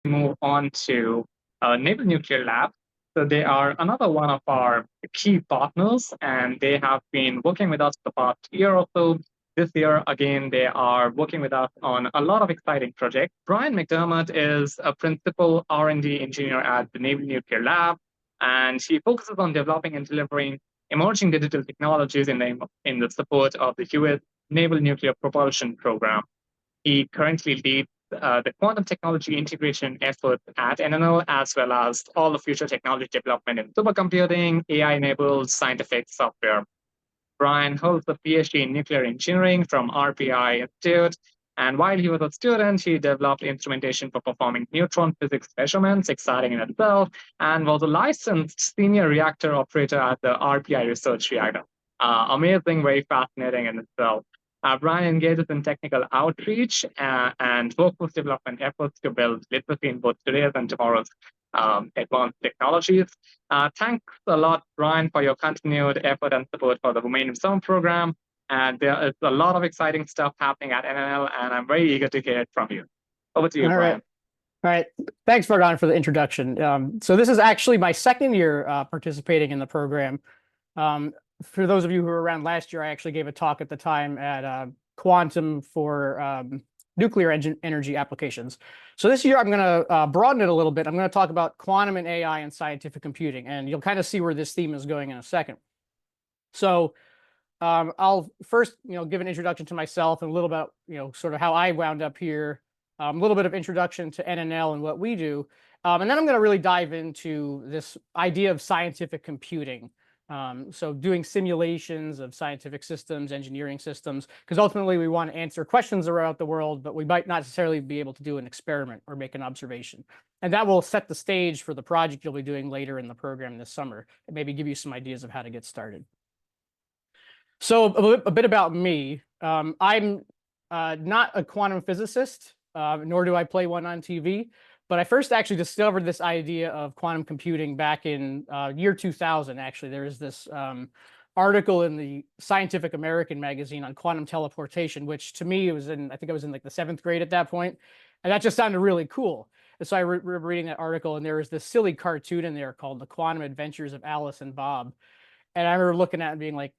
move on to Naval Nuclear Lab. So they are another one of our key partners, and they have been working with us the past year or so. This year, again, they are working with us on a lot of exciting projects. Brian McDermott is a principal R&D engineer at the Naval Nuclear Lab, and he focuses on developing and delivering emerging digital technologies in the support of the U.S. Naval Nuclear Propulsion Program. He currently leads the quantum technology integration effort at NNL, as well as all the future technology development in supercomputing, AI-enabled scientific software. Brian holds a PhD in nuclear engineering from RPI Institute. And while he was a student, he developed instrumentation for performing neutron physics measurements, exciting in itself, and was a licensed senior reactor operator at the RPI research reactor. Amazing, very fascinating in itself. Brian engages in technical outreach and workforce development efforts to build literacy in both today's and tomorrow's advanced technologies. Thanks a lot, Brian, for your continued effort and support for the Womanium Summer Program. And there is a lot of exciting stuff happening at NNL, and I'm very eager to hear it from you. Over to you, Brian. All right. Thanks, Vardaan, for the introduction. So this is actually my second year participating in the program. For those of you who were around last year, I actually gave a talk at the time at Quantum for nuclear energy applications. So this year, I'm going to broaden it a little bit. I'm going to talk about quantum and AI and scientific computing, and you'll kind of see where this theme is going in a second. So I'll first, give an introduction to myself and a little about, sort of how I wound up here, a little bit of introduction to NNL and what we do. And then I'm going to really dive into this idea of scientific computing. So doing simulations of scientific systems, engineering systems, because ultimately we want to answer questions around the world, but we might not necessarily be able to do an experiment or make an observation. And that will set the stage for the project you'll be doing later in the program this summer, and maybe give you some ideas of how to get started. So a bit about me. I'm not a quantum physicist, nor do I play one on TV. But I first actually discovered this idea of quantum computing back in year 2000. Actually, there is this article in the Scientific American magazine on quantum teleportation, which to me I think I was in like the 7th grade at that point, and that just sounded really cool. And so I remember reading that article, and there was this silly cartoon in there called "The Quantum Adventures of Alice and Bob," and I remember looking at it and being like,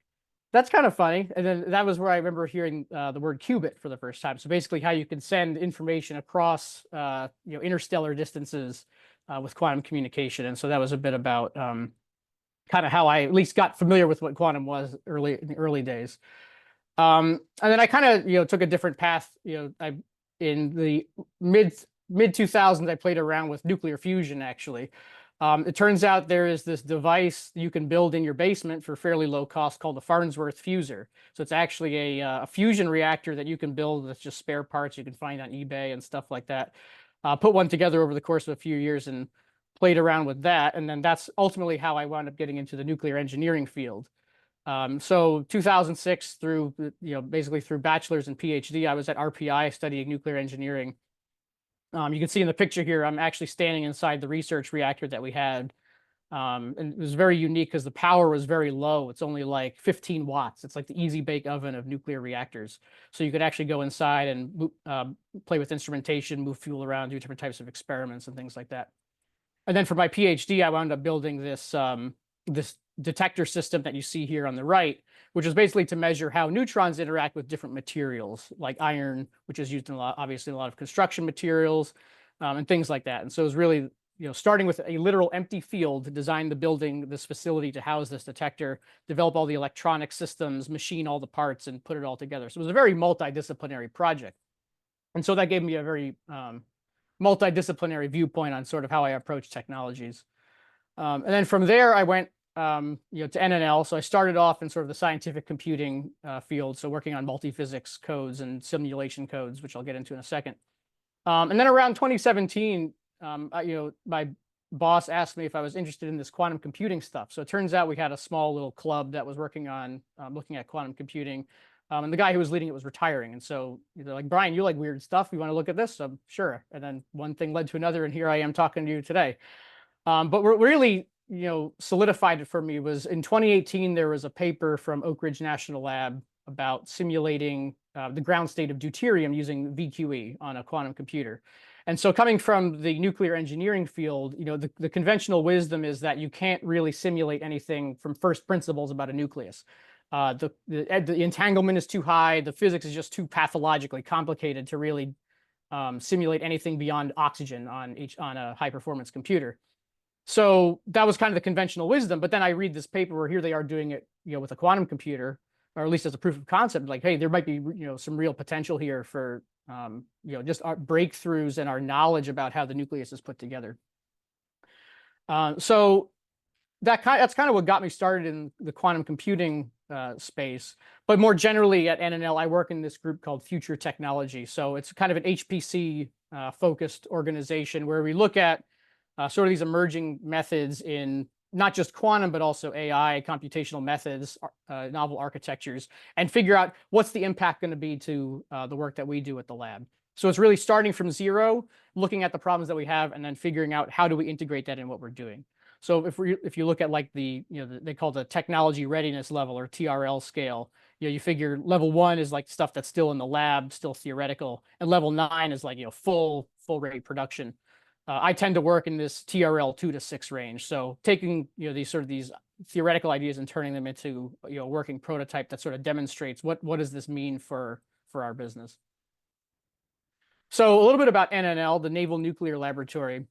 that's kind of funny. And then that was where I remember hearing the word qubit for the first time. So basically how you can send information across interstellar distances with quantum communication. And so that was a bit about kind of how I at least got familiar with what quantum was in the early days. And then I kind of took a different path. In the mid 2000s, I played around with nuclear fusion actually. It turns out there is this device you can build in your basement for fairly low cost called the Farnsworth Fuser. So it's actually a fusion reactor that you can build with just spare parts you can find on eBay and stuff like that. Put one together over the course of a few years and played around with that. And then that's ultimately how I wound up getting into the nuclear engineering field. So 2006 through, basically through bachelor's and PhD, I was at RPI studying nuclear engineering. You can see in the picture here, I'm actually standing inside the research reactor that we had. And it was very unique because the power was very low. It's only like 15 watts. It's like the easy bake oven of nuclear reactors. So you could actually go inside and play with instrumentation, move fuel around, do different types of experiments and things like that. And then for my PhD, I wound up building this detector system that you see here on the right, which is basically to measure how neutrons interact with different materials like iron, which is used in obviously a lot of construction materials and things like that. And so it was really, starting with a literal empty field to design the building, this facility to house this detector, develop all the electronic systems, machine all the parts, and put it all together. So it was a very multidisciplinary project. And so that gave me a very multidisciplinary viewpoint on sort of how I approach technologies. And then from there, I went to NNL. So I started off in sort of the scientific computing field, so working on multiphysics codes and simulation codes, which I'll get into in a second. And then around 2017, my boss asked me if I was interested in this quantum computing stuff. So it turns out we had a small little club that was working on looking at quantum computing. And the guy who was leading it was retiring. And so they're like, Brian, you like weird stuff. You want to look at this? So sure. And then one thing led to another, and here I am talking to you today. But what really solidified it for me was in 2018, there was a paper from Oak Ridge National Lab about simulating the ground state of deuterium using VQE on a quantum computer. And so coming from the nuclear engineering field, the conventional wisdom is that you can't really simulate anything from first principles about a nucleus. The entanglement is too high. The physics is just too pathologically complicated to really simulate anything beyond oxygen on a high performance computer. So that was kind of the conventional wisdom. But then I read this paper where here they are doing it, with a quantum computer, or at least as a proof of concept. Like, hey, there might be, some real potential here for, just our breakthroughs and our knowledge about how the nucleus is put together. So that's kind of what got me started in the quantum computing space. But more generally at NNL, I work in this group called Future Technology. So it's kind of an HPC focused organization where we look at sort of these emerging methods in not just quantum, but also AI, computational methods, novel architectures, and figure out what's the impact going to be to the work that we do at the lab. So it's really starting from zero, looking at the problems that we have, and then figuring out how do we integrate that in what we're doing. So if you look at like they call the technology readiness level or TRL scale, you figure level 1 is like stuff that's still in the lab, still theoretical, and level 9 is like full rate production. I tend to work in this TRL 2 to 6 range. So taking these theoretical ideas and turning them into a working prototype that sort of demonstrates what does this mean for our business. So a little bit about NNL, the Naval Nuclear Laboratory.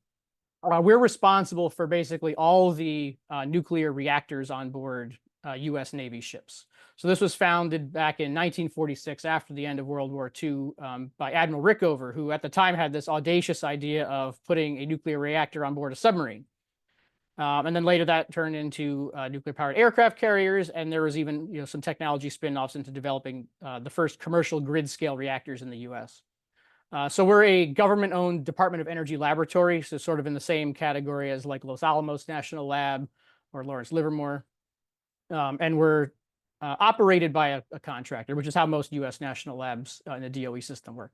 We're responsible for basically all the nuclear reactors on board U.S. Navy ships. So this was founded back in 1946 after the end of World War II by Admiral Rickover, who at the time had this audacious idea of putting a nuclear reactor on board a submarine. And then later that turned into nuclear-powered aircraft carriers, and there was even some technology spin-offs into developing the first commercial grid-scale reactors in the U.S. So we're a government-owned Department of Energy laboratory, so sort of in the same category as like Los Alamos National Lab or Lawrence Livermore. And we're operated by a contractor, which is how most U.S. national labs in the DOE system work.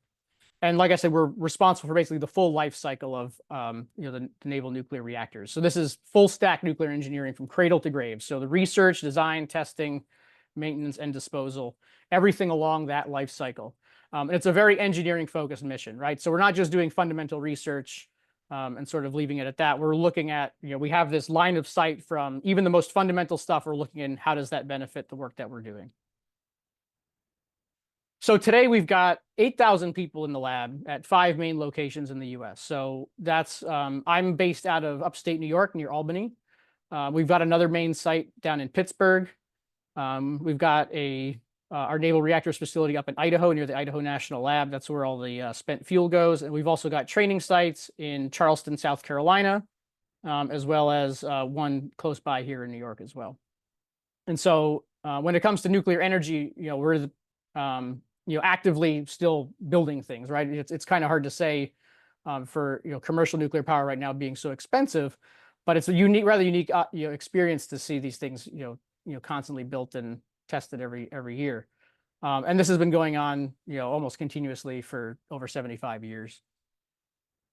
And like I said, we're responsible for basically the full life cycle of the naval nuclear reactors. So this is full stack nuclear engineering from cradle to grave. So the research, design, testing, maintenance, and disposal, everything along that life cycle. And it's a very engineering focused mission, right? So we're not just doing fundamental research and sort of leaving it at that. We're looking at, we have this line of sight from even the most fundamental stuff. We're looking at how does that benefit the work that we're doing. So today we've got 8,000 people in the lab at 5 main locations in the US. So that's, I'm based out of upstate New York near Albany. We've got another main site down in Pittsburgh. We've got our naval reactors facility up in Idaho near the Idaho National Lab. That's where all the spent fuel goes. And we've also got training sites in Charleston, South Carolina, as well as one close by here in New York as well. And so when it comes to nuclear energy, we're actively still building things, right? It's kind of hard to say for commercial nuclear power right now being so expensive, but it's a rather unique experience to see these things constantly built and tested every year. And this has been going on almost continuously for over 75 years.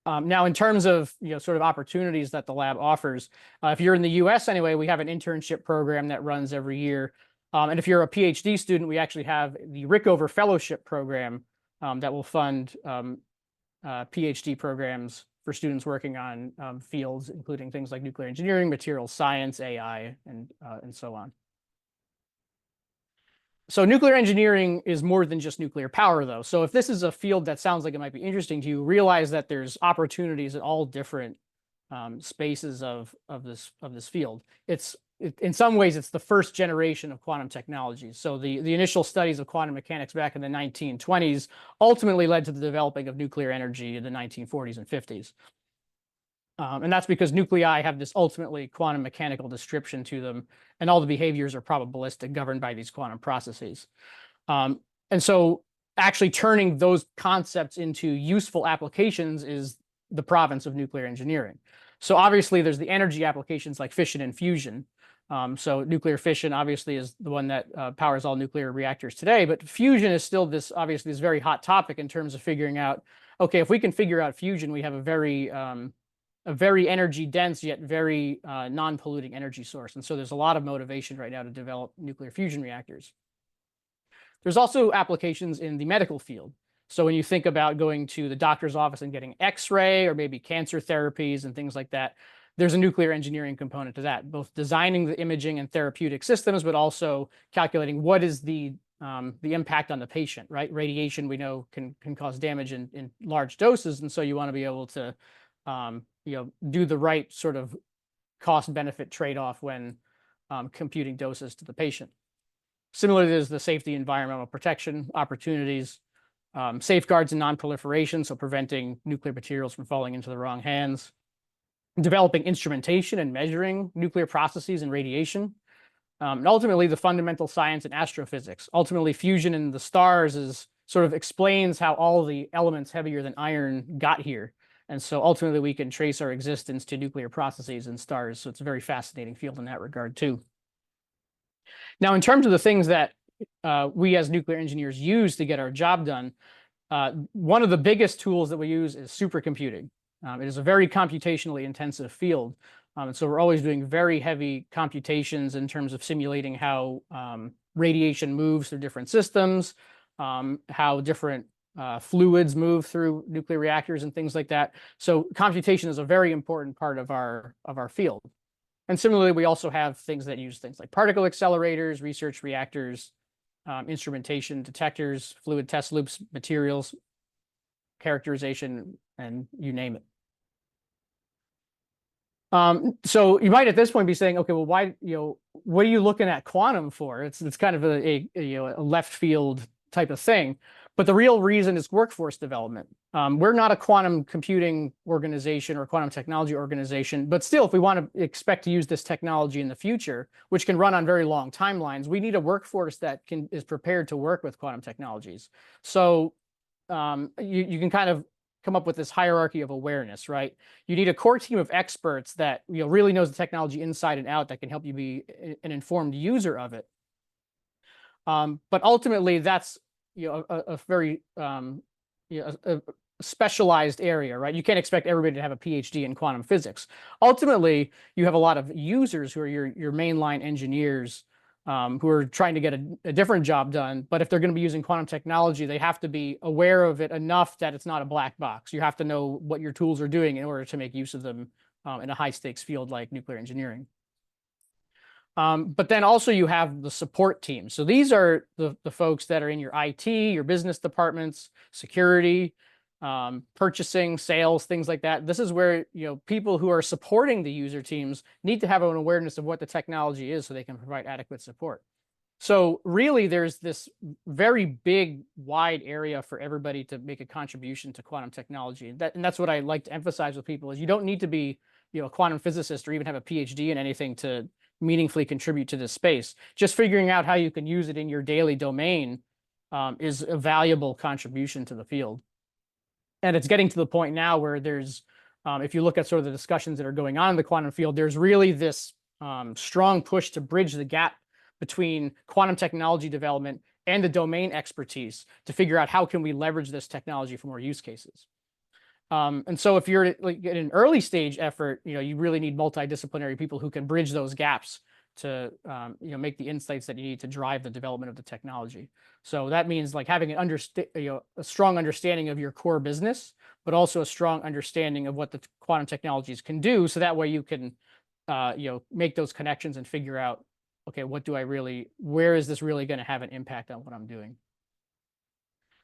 Now, in terms of sort of opportunities that the lab offers, if you're in the U.S. anyway, we have an internship program that runs every year. And if you're a PhD student, we actually have the Rickover Fellowship Program that will fund PhD programs for students working on fields, including things like nuclear engineering, materials science, AI, and so on. So nuclear engineering is more than just nuclear power, though. So if this is a field that sounds like it might be interesting to you, realize that there's opportunities in all different spaces of this field. In some ways, it's the first generation of quantum technologies. So the initial studies of quantum mechanics back in the 1920s ultimately led to the developing of nuclear energy in the 1940s and 50s. And that's because nuclei have this ultimately quantum mechanical description to them, and all the behaviors are probabilistic, governed by these quantum processes. And so actually turning those concepts into useful applications is the province of nuclear engineering. So obviously there's the energy applications like fission and fusion. So nuclear fission obviously is the one that powers all nuclear reactors today, but fusion is still this very hot topic in terms of figuring out, okay, if we can figure out fusion, we have a very energy dense yet very non-polluting energy source. And so there's a lot of motivation right now to develop nuclear fusion reactors. There's also applications in the medical field. So when you think about going to the doctor's office and getting X-ray or maybe cancer therapies and things like that, there's a nuclear engineering component to that, both designing the imaging and therapeutic systems, but also calculating what is the impact on the patient, right? Radiation, we know, can cause damage in large doses, and so you want to be able to do the right sort of cost-benefit trade-off when computing doses to the patient. Similarly, there's the safety, environmental protection opportunities, safeguards and non-proliferation, so preventing nuclear materials from falling into the wrong hands, developing instrumentation and measuring nuclear processes and radiation, and ultimately the fundamental science and astrophysics. Ultimately, fusion in the stars sort of explains how all the elements heavier than iron got here. And so ultimately we can trace our existence to nuclear processes in stars. So it's a very fascinating field in that regard too. Now, in terms of the things that we as nuclear engineers use to get our job done, one of the biggest tools that we use is supercomputing. It is a very computationally intensive field. And so we're always doing very heavy computations in terms of simulating how radiation moves through different systems, how different fluids move through nuclear reactors and things like that. So computation is a very important part of our field. And similarly, we also have things that use things like particle accelerators, research reactors, instrumentation detectors, fluid test loops, materials, characterization, and you name it. So you might at this point be saying, okay, well, why, what are you looking at quantum for? It's kind of a left field type of thing. But the real reason is workforce development. We're not a quantum computing organization or quantum technology organization, but still, if we want to expect to use this technology in the future, which can run on very long timelines, we need a workforce that is prepared to work with quantum technologies. So you can kind of come up with this hierarchy of awareness, right? You need a core team of experts that really knows the technology inside and out that can help you be an informed user of it. But ultimately, that's a very a specialized area, right? You can't expect everybody to have a PhD in quantum physics. Ultimately, you have a lot of users who are your mainline engineers who are trying to get a different job done. But if they're going to be using quantum technology, they have to be aware of it enough that it's not a black box. You have to know what your tools are doing in order to make use of them in a high stakes field like nuclear engineering. But then also you have the support team. So these are the folks that are in your IT, your business departments, security, purchasing, sales, things like that. This is where people who are supporting the user teams need to have an awareness of what the technology is so they can provide adequate support. So really, there's this very big, wide area for everybody to make a contribution to quantum technology. And that's what I like to emphasize with people is you don't need to be a quantum physicist or even have a PhD in anything to meaningfully contribute to this space. Just figuring out how you can use it in your daily domain is a valuable contribution to the field. And it's getting to the point now where there's, if you look at sort of the discussions that are going on in the quantum field, there's really this strong push to bridge the gap between quantum technology development and the domain expertise to figure out how can we leverage this technology for more use cases. And so if you're like in an early stage effort, you really need multidisciplinary people who can bridge those gaps to make the insights that you need to drive the development of the technology. So that means like having a strong understanding of your core business, but also a strong understanding of what the quantum technologies can do. So that way you can make those connections and figure out, okay, where is this really going to have an impact on what I'm doing?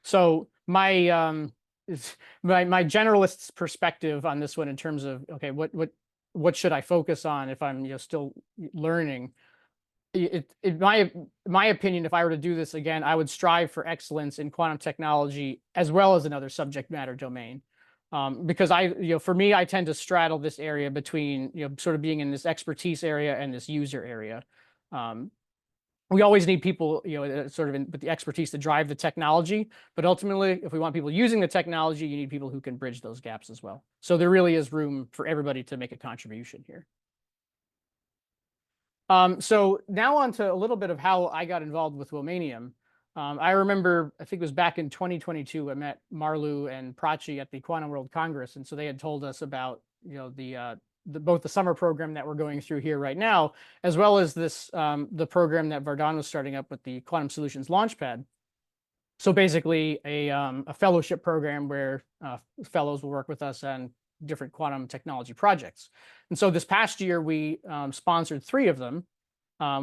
So my generalist's perspective on this one in terms of, okay, what should I focus on if I'm still learning? In my opinion, if I were to do this again, I would strive for excellence in quantum technology as well as another subject matter domain. Because for me, I tend to straddle this area between, sort of being in this expertise area and this user area. We always need people, sort of with the expertise to drive the technology. But ultimately, if we want people using the technology, you need people who can bridge those gaps as well. So there really is room for everybody to make a contribution here. So now on to a little bit of how I got involved with Womanium. I remember, I think it was back in 2022, I met Marlu and Prachi at the Quantum World Congress. And so they had told us about, both the summer program that we're going through here right now, as well as this the program that Vardaan was starting up with the Quantum Solutions Launchpad. So basically a fellowship program where fellows will work with us on different quantum technology projects. And so this past year, we sponsored 3 of them.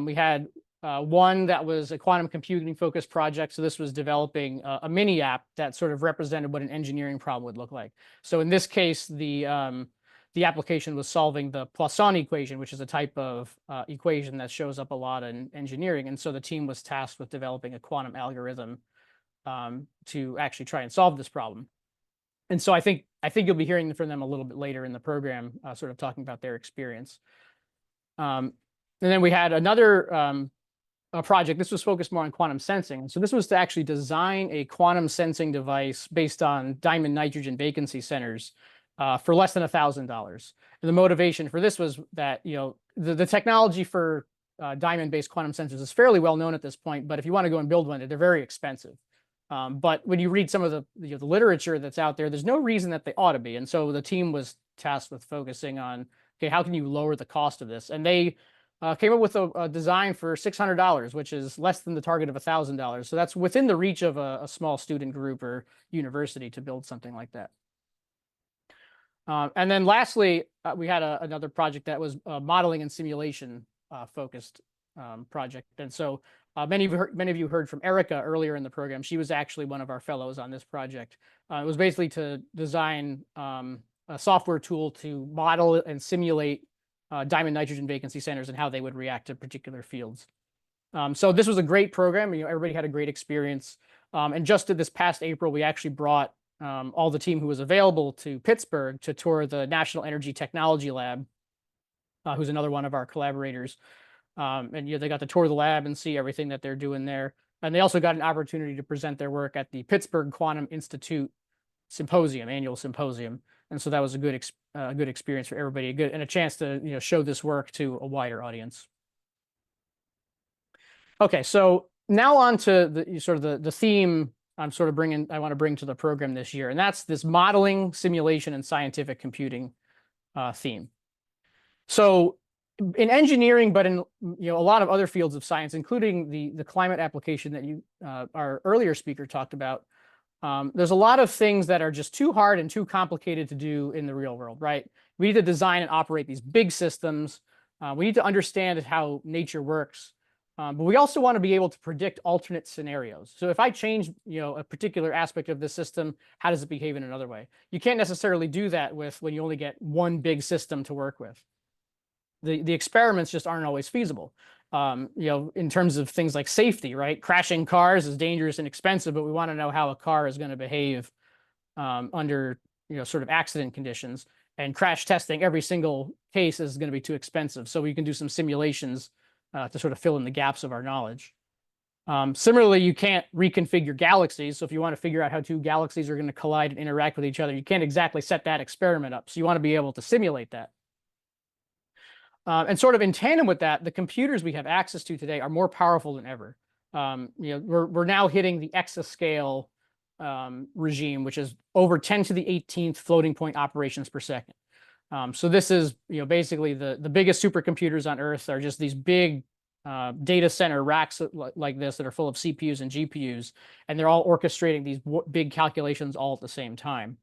We had one that was a quantum computing focused project. So this was developing a mini app that sort of represented what an engineering problem would look like. So in this case, the application was solving the Poisson equation, which is a type of equation that shows up a lot in engineering. And so the team was tasked with developing a quantum algorithm to actually try and solve this problem. And so I think you'll be hearing from them a little bit later in the program, sort of talking about their experience. And then we had another a project. This was focused more on quantum sensing. So this was to actually design a quantum sensing device based on diamond nitrogen vacancy centers for less than $1,000. And the motivation for this was that, you know, the technology for diamond-based quantum sensors is fairly well known at this point, but if you want to go and build one, they're very expensive. But when you read some of the literature that's out there, there's no reason that they ought to be. And so the team was tasked with focusing on, okay, how can you lower the cost of this? And they came up with a design for $600, which is less than the target of $1,000. So that's within the reach of a small student group or university to build something like that. And then lastly, we had another project that was modeling and simulation focused project. And so many of you heard from Erica earlier in the program. She was actually one of our fellows on this project. It was basically to design a software tool to model and simulate diamond nitrogen vacancy centers and how they would react to particular fields. So this was a great program. You know, everybody had a great experience. And just this past April, we actually brought all the team who was available to Pittsburgh to tour the National Energy Technology Lab, who's another one of our collaborators. And you know, they got to tour the lab and see everything that they're doing there. And they also got an opportunity to present their work at the Pittsburgh Quantum Institute Symposium, annual symposium. And so that was a good experience for everybody, and a chance to, you know, show this work to a wider audience. Okay, so now on to the theme I want to bring to the program this year, and that's this modeling, simulation, and scientific computing theme. So in engineering, but in a lot of other fields of science, including the climate application that our earlier speaker talked about, there's a lot of things that are just too hard and too complicated to do in the real world, right? We need to design and operate these big systems. We need to understand how nature works. But we also want to be able to predict alternate scenarios. So if I change, a particular aspect of the system, how does it behave in another way? You can't necessarily do that when you only get one big system to work with. The experiments just aren't always feasible. In terms of things like safety, right? Crashing cars is dangerous and expensive, but we want to know how a car is going to behave under, sort of accident conditions. And crash testing every single case is going to be too expensive. So we can do some simulations to sort of fill in the gaps of our knowledge. Similarly, you can't reconfigure galaxies. So if you want to figure out how two galaxies are going to collide and interact with each other, you can't exactly set that experiment up. So you want to be able to simulate that. And sort of in tandem with that, the computers we have access to today are more powerful than ever. We're now hitting the exascale regime, which is over 10 to the 18th floating point operations per second. So this is, basically the biggest supercomputers on Earth are just these big data center racks like this that are full of CPUs and GPUs, and they're all orchestrating these big calculations all at the same time.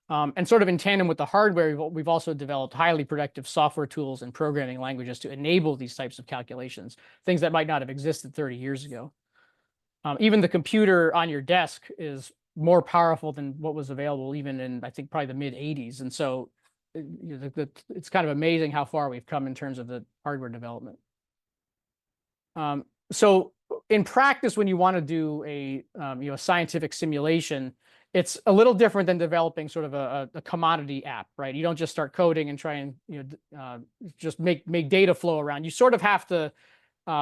And sort of in tandem with the hardware, we've also developed highly productive software tools and programming languages to enable these types of calculations, things that might not have existed 30 years ago. Even the computer on your desk is more powerful than what was available even in, I think, probably the mid-'80s. And so it's kind of amazing how far we've come in terms of the hardware development. So in practice, when you want to do a scientific simulation, it's a little different than developing sort of a commodity app, right? You don't just start coding and try and just make data flow around. You sort of have to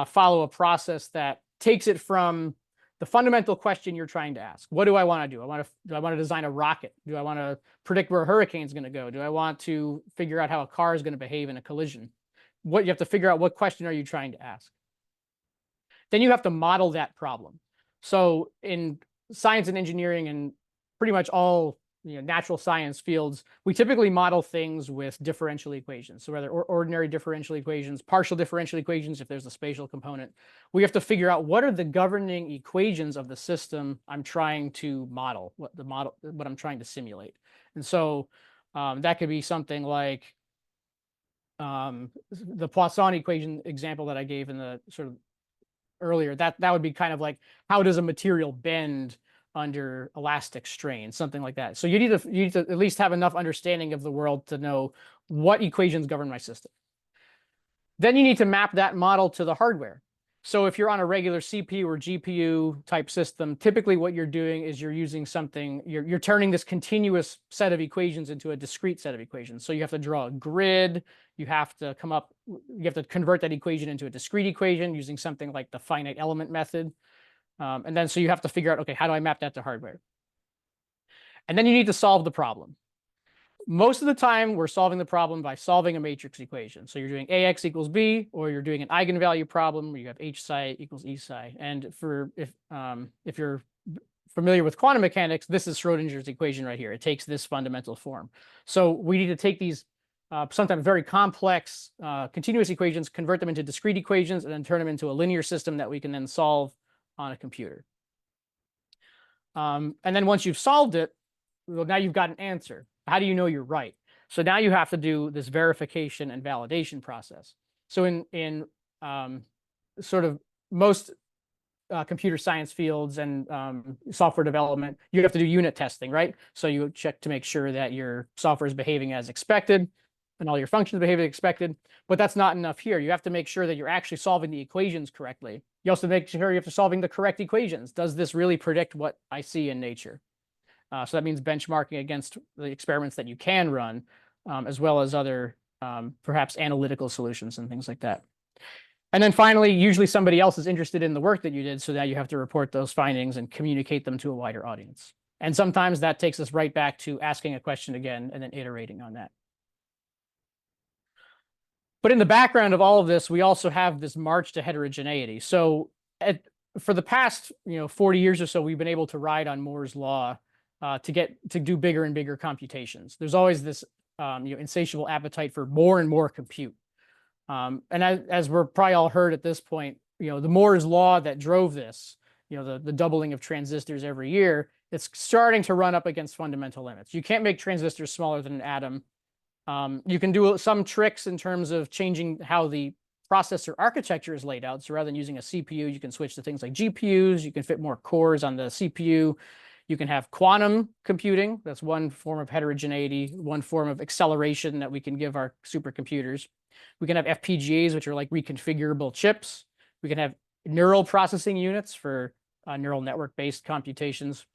follow a process that takes it from the fundamental question you're trying to ask. What do I want to do? Do I want to design a rocket? Do I want to predict where a hurricane is going to go? Do I want to figure out how a car is going to behave in a collision? You have to figure out what question are you trying to ask. Then you have to model that problem. So in science and engineering and pretty much all natural science fields, we typically model things with differential equations. So whether ordinary differential equations, partial differential equations, if there's a spatial component, we have to figure out what are the governing equations of the system I'm trying to model, what I'm trying to simulate. And so that could be something like the Poisson equation example that I gave in the sort of earlier. That would be kind of like, how does a material bend under elastic strain, something like that. So you need to at least have enough understanding of the world to know what equations govern my system. Then you need to map that model to the hardware. So if you're on a regular CPU or GPU type system, typically what you're doing is you're using something, you're turning this continuous set of equations into a discrete set of equations. So you have to draw a grid, you have to convert that equation into a discrete equation using something like the finite element method. And then so you have to figure out, okay, how do I map that to hardware? And then you need to solve the problem. Most of the time, we're solving the problem by solving a matrix equation. So you're doing AX equals B, or you're doing an eigenvalue problem where you have H psi equals E psi. And if you're familiar with quantum mechanics, this is Schrodinger's equation right here. It takes this fundamental form. So we need to take these sometimes very complex continuous equations, convert them into discrete equations, and then turn them into a linear system that we can then solve on a computer. And then once you've solved it, well, now you've got an answer. How do you know you're right? So now you have to do this verification and validation process. So in sort of most computer science fields and software development, you have to do unit testing, right? So you check to make sure that your software is behaving as expected and all your functions behave as expected. But that's not enough here. You have to make sure that you're actually solving the equations correctly. You also make sure you're solving the correct equations. Does this really predict what I see in nature? So that means benchmarking against the experiments that you can run, as well as other perhaps analytical solutions and things like that. And then finally, usually somebody else is interested in the work that you did, so now you have to report those findings and communicate them to a wider audience. And sometimes that takes us right back to asking a question again and then iterating on that. But in the background of all of this, we also have this march to heterogeneity. So for the past 40 years or so, we've been able to ride on Moore's law to do bigger and bigger computations. There's always this insatiable appetite for more and more compute. And as we're probably all heard at this point, the Moore's law that drove this, the doubling of transistors every year, it's starting to run up against fundamental limits. You can't make transistors smaller than an atom. You can do some tricks in terms of changing how the processor architecture is laid out. So rather than using a CPU, you can switch to things like GPUs. You can fit more cores on the CPU. You can have quantum computing. That's one form of heterogeneity, one form of acceleration that we can give our supercomputers. We can have FPGAs, which are like reconfigurable chips. We can have neural processing units for neural network-based computations.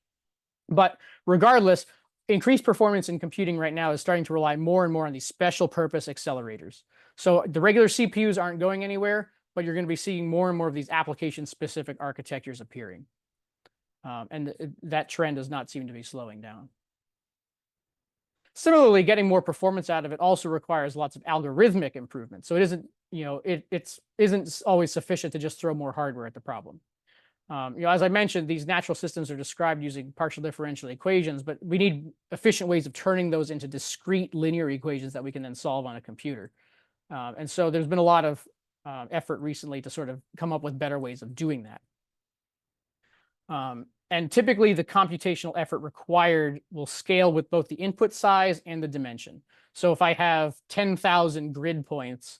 But regardless, increased performance in computing right now is starting to rely more and more on these special purpose accelerators. So the regular CPUs aren't going anywhere, but you're going to be seeing more and more of these application-specific architectures appearing. And that trend does not seem to be slowing down. Similarly, getting more performance out of it also requires lots of algorithmic improvement. So it isn't, it isn't always sufficient to just throw more hardware at the problem. As I mentioned, these natural systems are described using partial differential equations, but we need efficient ways of turning those into discrete linear equations that we can then solve on a computer. And so there's been a lot of effort recently to sort of come up with better ways of doing that. And typically the computational effort required will scale with both the input size and the dimension. So if I have 10,000 grid points,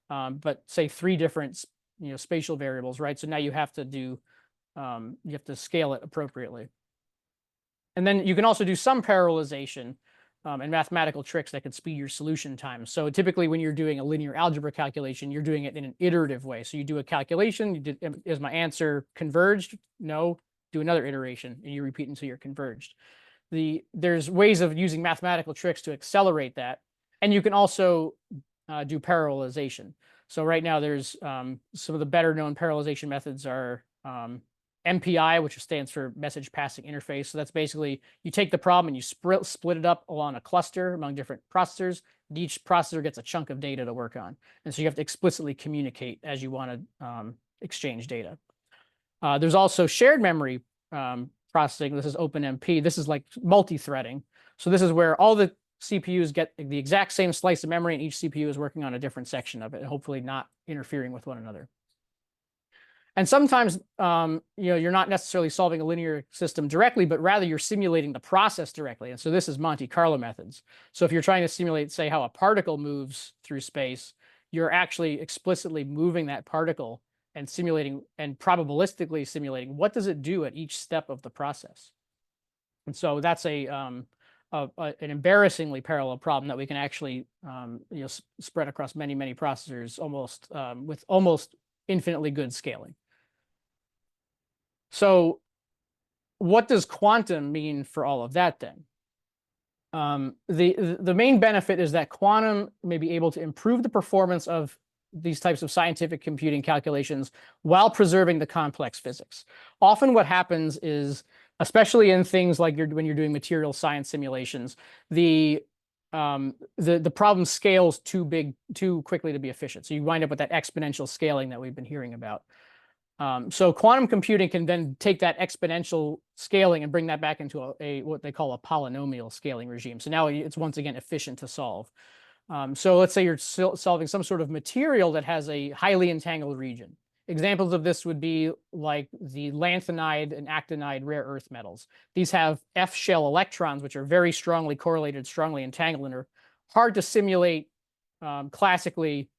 but say 3 different spatial variables, right? So now you have to do you have to scale it appropriately. And then you can also do some parallelization and mathematical tricks that could speed your solution time. So typically when you're doing a linear algebra calculation, you're doing it in an iterative way. So you do a calculation, is my answer converged? No, do another iteration, and you repeat until you're converged. There's ways of using mathematical tricks to accelerate that. And you can also do parallelization. So right now there's some of the better known parallelization methods are MPI, which stands for message passing interface. So that's basically you take the problem and you split it up along a cluster among different processors. And each processor gets a chunk of data to work on. And so you have to explicitly communicate as you want to exchange data. There's also shared memory processing. This is OpenMP. This is like multi-threading. So this is where all the CPUs get the exact same slice of memory, and each CPU is working on a different section of it, and hopefully not interfering with one another. And sometimes, you're not necessarily solving a linear system directly, but rather you're simulating the process directly. And so this is Monte Carlo methods. So if you're trying to simulate, say, how a particle moves through space, you're actually explicitly moving that particle and simulating and probabilistically simulating what does it do at each step of the process. And so that's an embarrassingly parallel problem that we can actually spread across many, many processors with almost infinitely good scaling. So what does quantum mean for all of that then? The main benefit is that quantum may be able to improve the performance of these types of scientific computing calculations while preserving the complex physics. Often what happens is, especially in things like when you're doing material science simulations, the problem scales too big too quickly to be efficient. So you wind up with that exponential scaling that we've been hearing about. So quantum computing can then take that exponential scaling and bring that back into what they call a polynomial scaling regime. So now it's once again efficient to solve. So let's say you're solving some sort of material that has a highly entangled region. Examples of this would be like the lanthanide and actinide rare earth metals. These have F shell electrons, which are very strongly correlated, strongly entangled, and are hard to simulate classically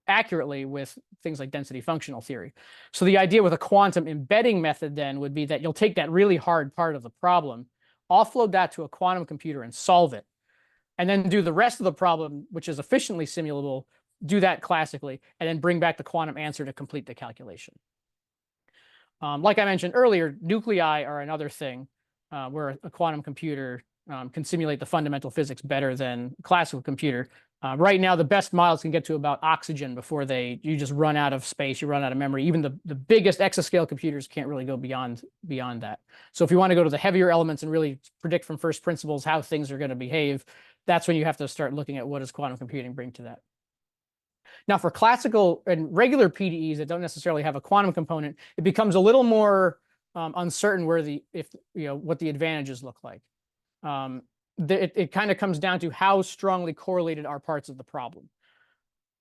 accurately with things like density functional theory. So the idea with a quantum embedding method then would be that you'll take that really hard part of the problem, offload that to a quantum computer and solve it, and then do the rest of the problem, which is efficiently simulable, do that classically, and then bring back the quantum answer to complete the calculation. Like I mentioned earlier, nuclei are another thing where a quantum computer can simulate the fundamental physics better than a classical computer. Right now, the best models can get to about oxygen before you just run out of space, you run out of memory. Even the biggest exascale computers can't really go beyond that. So if you want to go to the heavier elements and really predict from first principles how things are going to behave, that's when you have to start looking at what does quantum computing bring to that. Now, for classical and regular PDEs that don't necessarily have a quantum component, it becomes a little more uncertain what the advantages look like. It kind of comes down to how strongly correlated are parts of the problem.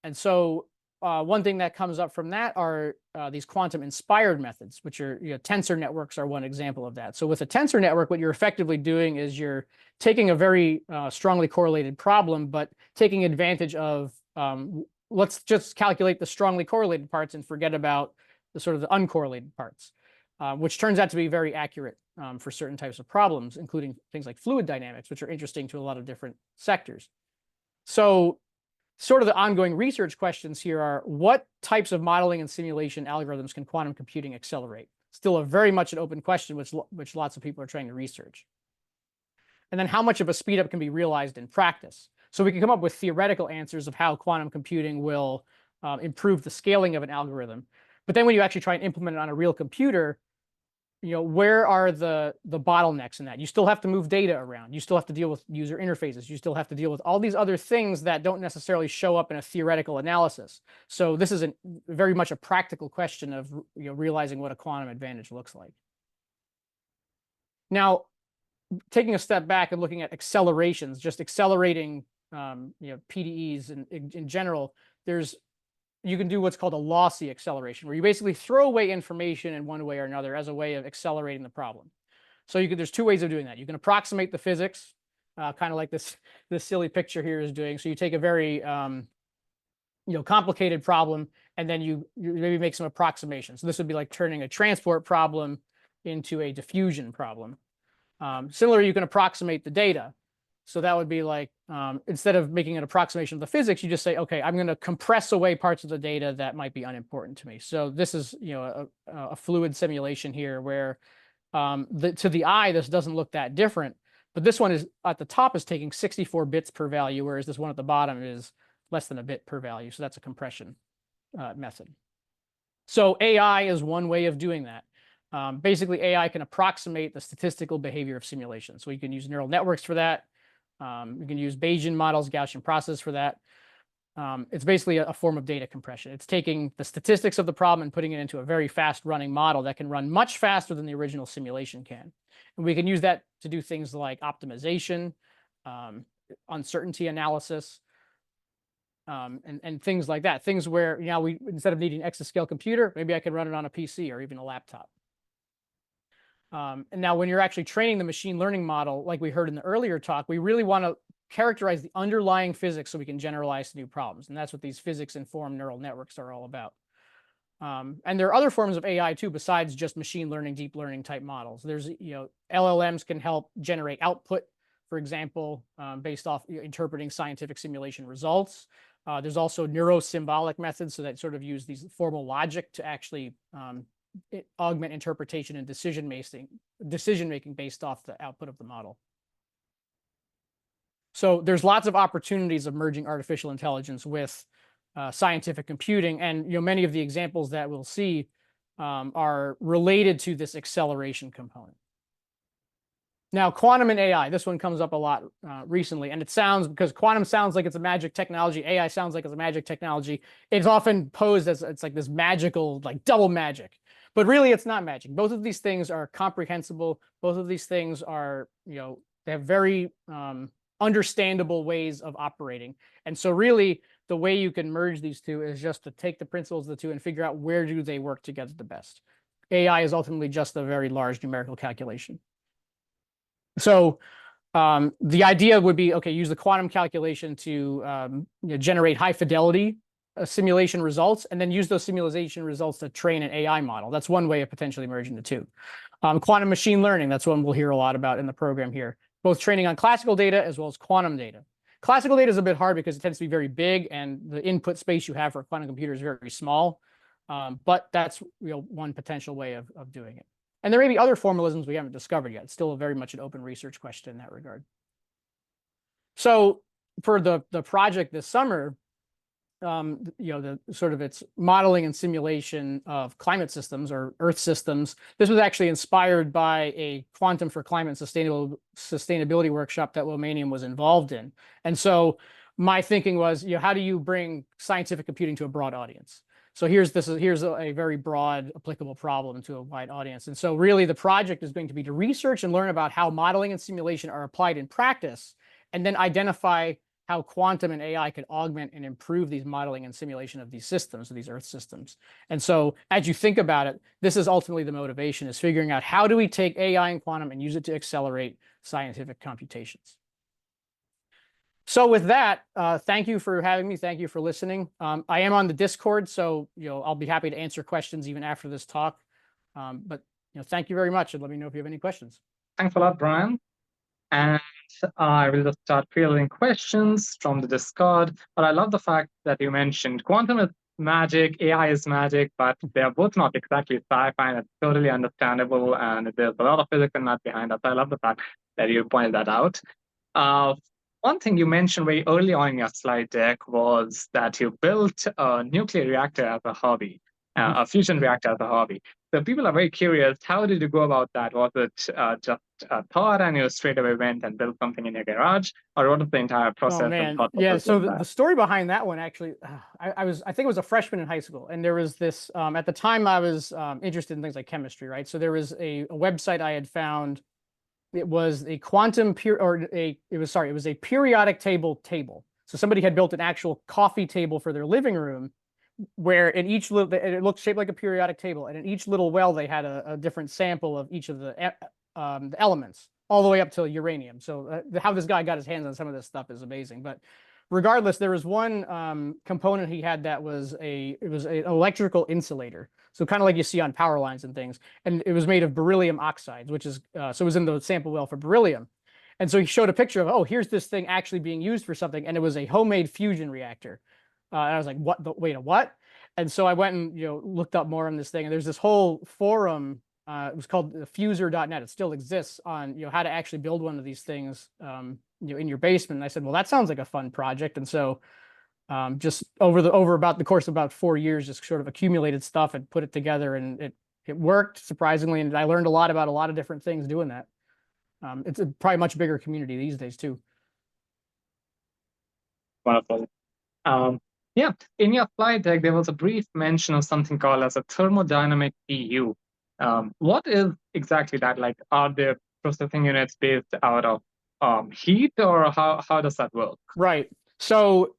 And so one thing that comes up from that are these quantum inspired methods, which are tensor networks are one example of that. So with a tensor network, what you're effectively doing is you're taking a very strongly correlated problem, but taking advantage of let's just calculate the strongly correlated parts and forget about the sort of the uncorrelated parts, which turns out to be very accurate for certain types of problems, including things like fluid dynamics, which are interesting to a lot of different sectors. So sort of the ongoing research questions here are, what types of modeling and simulation algorithms can quantum computing accelerate? Still a very much an open question, which lots of people are trying to research. And then how much of a speed up can be realized in practice? So we can come up with theoretical answers of how quantum computing will improve the scaling of an algorithm. But then when you actually try and implement it on a real computer, where are the bottlenecks in that? You still have to move data around. You still have to deal with user interfaces. You still have to deal with all these other things that don't necessarily show up in a theoretical analysis. So this is very much a practical question of realizing what a quantum advantage looks like. Now, taking a step back and looking at accelerations, just accelerating PDEs in general, you can do what's called a lossy acceleration, where you basically throw away information in one way or another as a way of accelerating the problem. So there's two ways of doing that. You can approximate the physics, kind of like this silly picture here is doing. So you take a very complicated problem, and then you maybe make some approximations. So this would be like turning a transport problem into a diffusion problem. Similarly, you can approximate the data. So that would be like, instead of making an approximation of the physics, you just say, okay, I'm going to compress away parts of the data that might be unimportant to me. So this is, a fluid simulation here where to the eye, this doesn't look that different. But this one is at the top is taking 64 bits per value, whereas this one at the bottom is less than a bit per value. So that's a compression method. So AI is one way of doing that. Basically, AI can approximate the statistical behavior of simulations. So you can use neural networks for that. You can use Bayesian models, Gaussian process for that. It's basically a form of data compression. It's taking the statistics of the problem and putting it into a very fast running model that can run much faster than the original simulation can. And we can use that to do things like optimization. uncertainty analysis, and things like that. Things where, you know, we, instead of needing an exascale computer, maybe I can run it on a PC or even a laptop. And now when you're actually training the machine learning model, like we heard in the earlier talk, we really want to characterize the underlying physics so we can generalize to new problems. And that's what these physics-informed neural networks are all about. And there are other forms of AI too, besides just machine learning, deep learning type models. There's, you know, LLMs can help generate output, for example, based off interpreting scientific simulation results. There's also neurosymbolic methods, so that sort of use these formal logic to actually augment interpretation and decision making based off the output of the model. So there's lots of opportunities of merging artificial intelligence with scientific computing, and, you know, many of the examples that we'll see are related to this acceleration component. Now, quantum and AI, this one comes up a lot recently, and it sounds, because quantum sounds like it's a magic technology, AI sounds like it's a magic technology, it's often posed as it's like this magical, like double magic. But really, it's not magic. Both of these things are comprehensible. Both of these things are, you know, they have very understandable ways of operating. And so really, the way you can merge these two is just to take the principles of the two and figure out where do they work together the best. AI is ultimately just a very large numerical calculation. So the idea would be, okay, use the quantum calculation to you know, generate high fidelity simulation results, and then use those simulation results to train an AI model. That's one way of potentially merging the two. Quantum machine learning, that's one we'll hear a lot about in the program here, both training on classical data as well as quantum data. Classical data is a bit hard because it tends to be very big, and the input space you have for a quantum computer is very small. But that's, you know, one potential way of doing it. And there may be other formalisms we haven't discovered yet. It's still very much an open research question in that regard. So for the project this summer, you know, the sort of its modeling and simulation of climate systems or Earth systems. This was actually inspired by a Quantum for Climate and Sustainability workshop that Womanium was involved in. And so my thinking was, you know, how do you bring scientific computing to a broad audience? So here's a very broad applicable problem to a wide audience. And so really the project is going to be to research and learn about how modeling and simulation are applied in practice, and then identify how quantum and AI could augment and improve these modeling and simulation of these systems, of these Earth systems. And so as you think about it, this is ultimately the motivation, is figuring out how do we take AI and quantum and use it to accelerate scientific computations. So with that, thank you for having me. Thank you for listening. I am on the Discord, so, you know, I'll be happy to answer questions even after this talk. But, you know, thank you very much, and let me know if you have any questions. Thanks a lot, Brian. And I will just start fielding questions from the Discord. But I love the fact that you mentioned quantum is magic, AI is magic, but they are both not exactly sci-fi, and it's totally understandable. And there's a lot of physics and math behind that. So I love the fact that you pointed that out. One thing you mentioned very early on in your slide deck was that you built a nuclear reactor as a hobby, a fusion reactor as a hobby. So people are very curious, how did you go about that? Was it just a thought and you straight away went and built something in your garage? Or what was the entire process? Oh, man. Yeah, so the story behind that one, actually, I think it was a freshman in high school. And there was this, at the time I was interested in things like chemistry, right? So there was a website I had found. It was a it was a periodic table. So somebody had built an actual coffee table for their living room, where in each little, it looked shaped like a periodic table, and in each little well they had a different sample of each of the elements, all the way up to uranium. So how this guy got his hands on some of this stuff is amazing. But regardless, there was one component he had that was an electrical insulator. So kind of like you see on power lines and things. And it was made of beryllium oxides, which is, so it was in the sample well for beryllium. And so he showed a picture of, oh, here's this thing actually being used for something. And it was a homemade fusion reactor. And I was like, wait, a what? And so I went and, you know, looked up more on this thing. And there's this whole forum, it was called fuser.net. It still exists on, you know, how to actually build one of these things, you know, in your basement. And I said, well, that sounds like a fun project. And so just over about the course of about 4 years, just sort of accumulated stuff and put it together, and it worked surprisingly. And I learned a lot about a lot of different things doing that. It's a probably much bigger community these days too. Wonderful. Yeah, in your slide deck, there was a brief mention of something called as a thermodynamic EU. What is exactly that? Like, are there processing units based out of heat, or how does that work? Right. So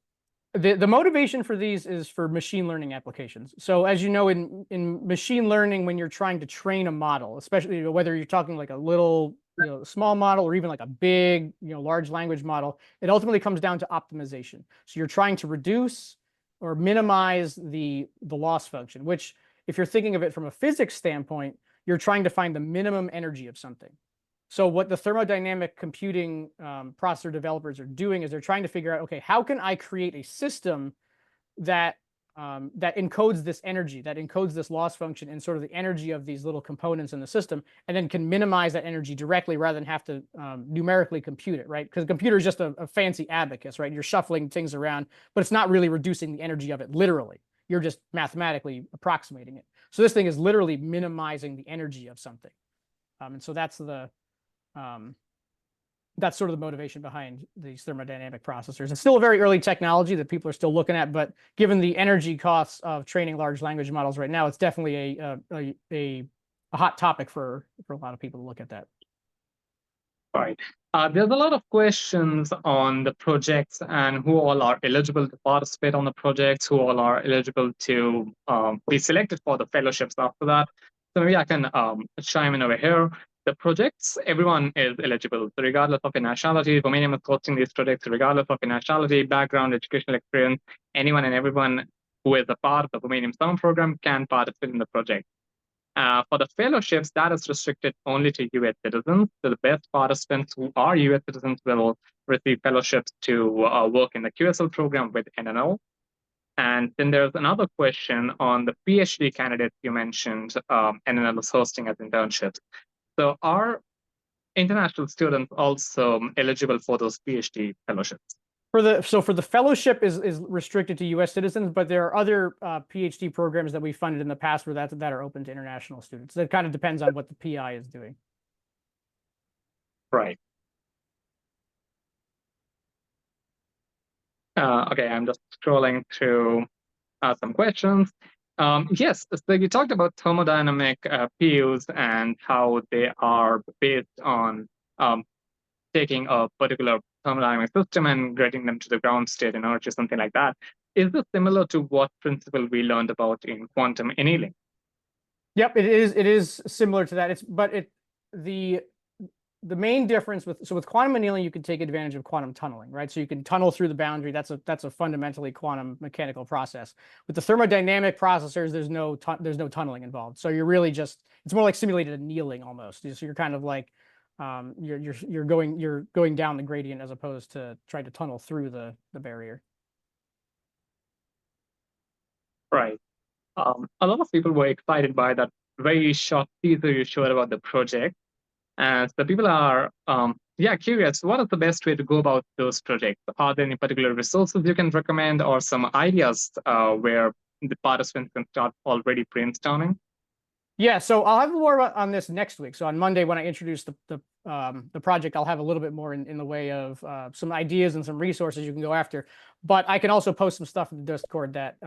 the motivation for these is for machine learning applications. So as you know, in machine learning, when you're trying to train a model, especially whether you're talking like a little, small model or even like a big, large language model, it ultimately comes down to optimization. So you're trying to reduce or minimize the loss function, which if you're thinking of it from a physics standpoint, you're trying to find the minimum energy of something. So what the thermodynamic computing processor developers are doing is they're trying to figure out, okay, how can I create a system that that encodes this energy, that encodes this loss function and sort of the energy of these little components in the system, and then can minimize that energy directly rather than have to numerically compute it, right? Because a computer is just a fancy abacus, right? You're shuffling things around, but it's not really reducing the energy of it literally. You're just mathematically approximating it. So this thing is literally minimizing the energy of something. And so that's sort of the motivation behind these thermodynamic processors. It's still a very early technology that people are still looking at, but given the energy costs of training large language models right now, it's definitely a hot topic for a lot of people to look at that. Right. There's a lot of questions on the projects and who all are eligible to participate on the projects, who all are eligible to be selected for the fellowships after that. So maybe I can chime in over here. The projects, everyone is eligible. So regardless of your nationality, Womanium is hosting these projects regardless of your nationality, background, educational experience, anyone and everyone who is a part of the Womanium Summer Program can participate in the project. For the fellowships, that is restricted only to US citizens. So the best participants who are US citizens will receive fellowships to work in the QSL program with NNL. And then there's another question on the PhD candidates you mentioned, NNL is hosting as internships. So are international students also eligible for those PhD fellowships? For the fellowship is restricted to U.S. citizens, but there are other PhD programs that we funded in the past where that are open to international students. That kind of depends on what the PI is doing. Right. Okay, I'm just scrolling through some questions. Yes, so you talked about thermodynamic PUs and how they are based on taking a particular thermodynamic system and getting them to the ground state energy, something like that. Is this similar to what principle we learned about in quantum annealing? Yep, it is. It is similar to that. The main difference with quantum annealing, you can take advantage of quantum tunneling, right? So you can tunnel through the boundary. That's a fundamentally quantum mechanical process. With the thermodynamic processors, there's no tunneling involved. So you're really it's more like simulated annealing almost. So you're kind of like you're going down the gradient as opposed to trying to tunnel through the barrier. Right. A lot of people were excited by that very short teaser you showed about the project. And so people are curious, what is the best way to go about those projects? Are there any particular resources you can recommend or some ideas where the participants can start already brainstorming? Yeah, so I'll have more on this next week. So on Monday, when I introduce the project, I'll have a little bit more in the way of some ideas and some resources you can go after. But I can also post some stuff in the Discord that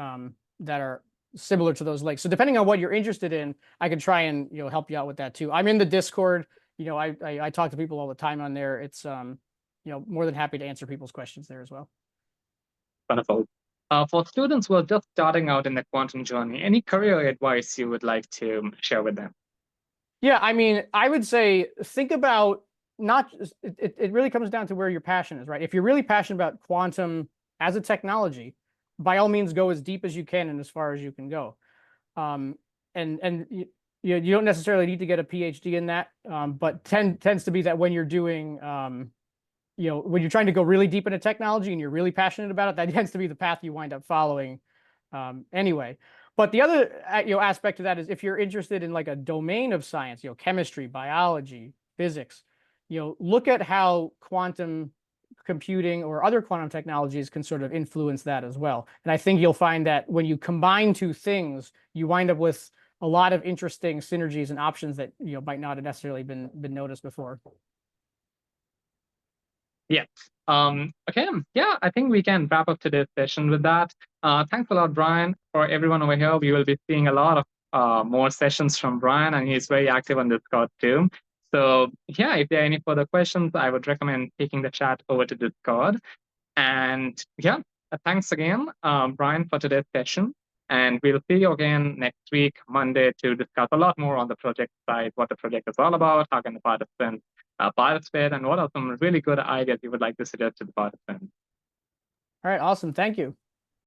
are similar to those links. So depending on what you're interested in, I can try and help you out with that too. I'm in the Discord. I talk to people all the time on there. It's more than happy to answer people's questions there as well. Wonderful. For students who are just starting out in the quantum journey, any career advice you would like to share with them? Yeah, I mean, I would say think about it really comes down to where your passion is, right? If you're really passionate about quantum as a technology, by all means, go as deep as you can and as far as you can go. And you don't necessarily need to get a PhD in that, but tends to be that when you're doing when you're trying to go really deep into technology and you're really passionate about it, that tends to be the path you wind up following anyway. But the other aspect of that is if you're interested in like a domain of science, chemistry, biology, physics, look at how quantum computing or other quantum technologies can sort of influence that as well. And I think you'll find that when you combine two things, you wind up with a lot of interesting synergies and options that might not have necessarily been noticed before. Yeah. Okay. Yeah, I think we can wrap up today's session with that. Thanks a lot, Brian. For everyone over here, we will be seeing a lot of more sessions from Brian, and he's very active on Discord too. So yeah, if there are any further questions, I would recommend taking the chat over to Discord. And yeah, thanks again, Brian, for today's session. And we'll see you again next week, Monday, to discuss a lot more on the project side, what the project is all about, how can the participants participate, and what are some really good ideas you would like to suggest to the participants. All right, awesome. Thank you.